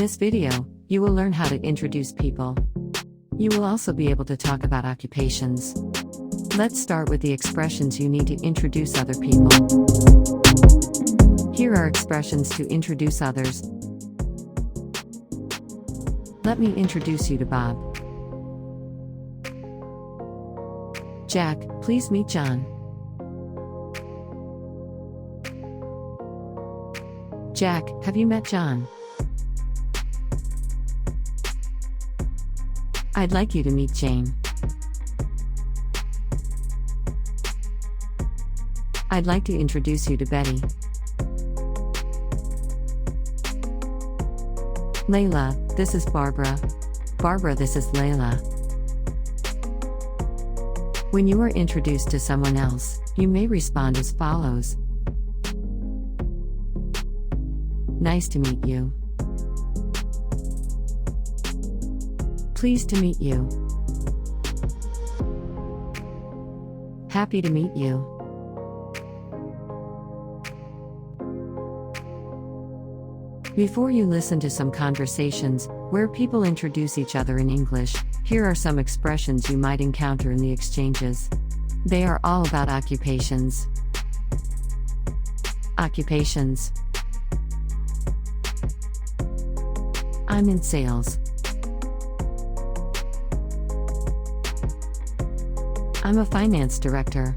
this video, you will learn how to introduce people. You will also be able to talk about occupations. Let's start with the expressions you need to introduce other people. Here are expressions to introduce others. Let me introduce you to Bob. Jack, please meet John. Jack, have you met John? I'd like you to meet Jane. I'd like to introduce you to Betty. Layla, this is Barbara. Barbara, this is Layla. When you are introduced to someone else, you may respond as follows. Nice to meet you. Pleased to meet you. Happy to meet you. Before you listen to some conversations where people introduce each other in English, here are some expressions you might encounter in the exchanges. They are all about occupations. Occupations. I'm in sales. I'm a finance director.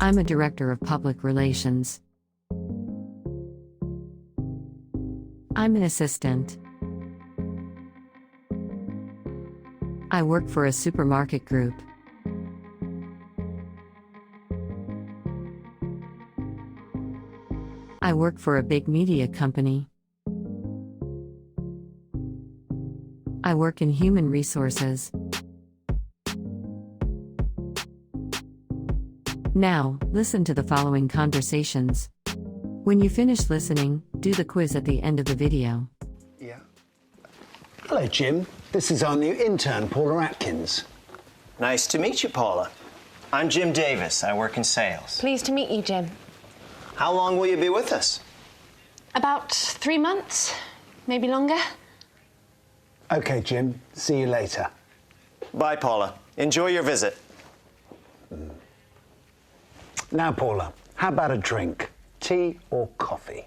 I'm a director of public relations. I'm an assistant. I work for a supermarket group. I work for a big media company. I work in human resources. Now, listen to the following conversations. When you finish listening, do the quiz at the end of the video. Yeah. Hello, Jim. This is our new intern, Paula Atkins. Nice to meet you, Paula. I'm Jim Davis. I work in sales. Pleased to meet you, Jim. How long will you be with us? About 3 months, maybe longer. Okay, Jim. See you later. Bye, Paula. Enjoy your visit. Now, Paula, how about a drink? Tea or coffee?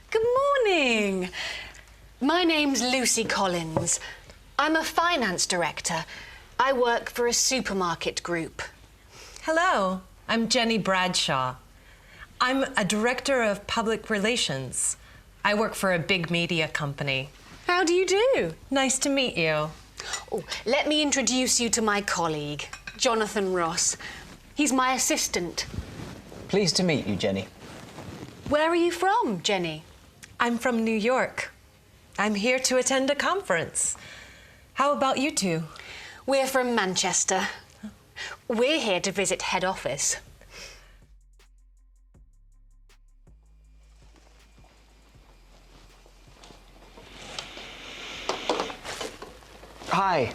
Good morning. My name's Lucy Collins. I'm a finance director. I work for a supermarket group. Hello, I'm Jenny Bradshaw. I'm a director of public relations. I work for a big media company. How do you do? Nice to meet you. Oh, let me introduce you to my colleague, Jonathan Ross. He's my assistant. Pleased to meet you, Jenny. Where are you from, Jenny? I'm from New York. I'm here to attend a conference. How about you two? We're from Manchester. We're here to visit head office. Hi,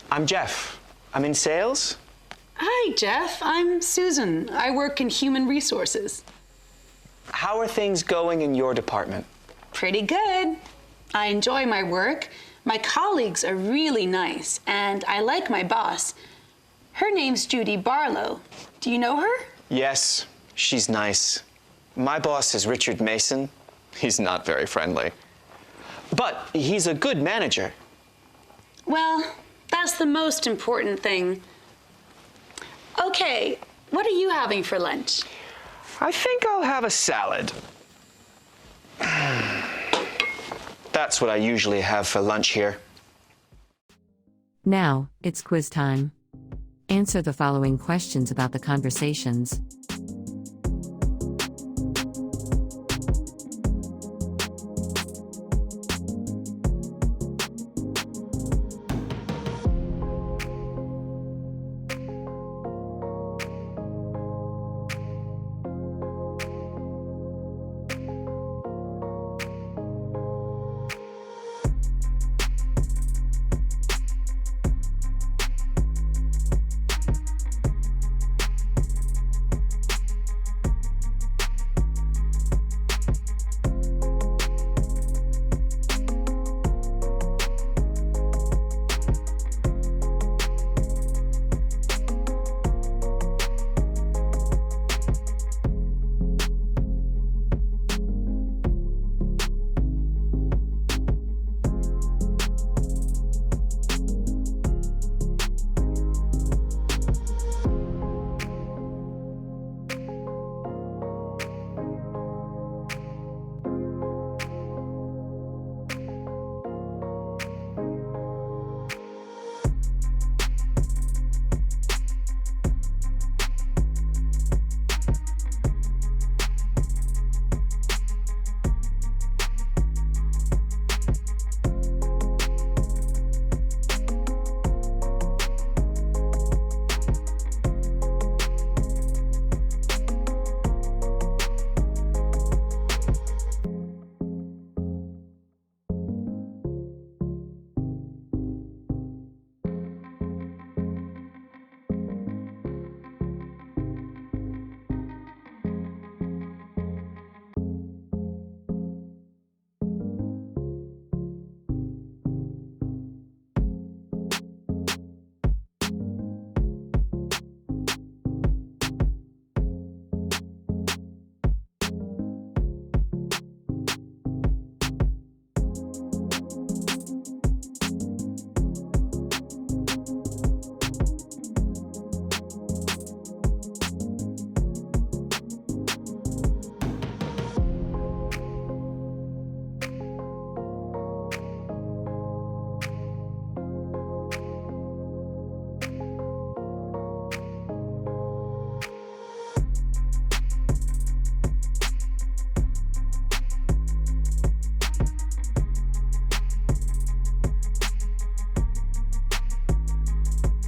I'm Jeff. I'm in sales. Hi, Jeff. I'm Susan. I work in human resources. How are things going in your department? Pretty good. I enjoy my work. My colleagues are really nice, and I like my boss. Her name's Judy Barlow. Do you know her? Yes, she's nice. My boss is Richard Mason. He's not very friendly. But he's a good manager. Well, that's the most important thing. Okay, what are you having for lunch? I think I'll have a salad. That's what I usually have for lunch here. Now, it's quiz time. Answer the following questions about the conversations.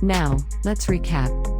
Now, let's recap.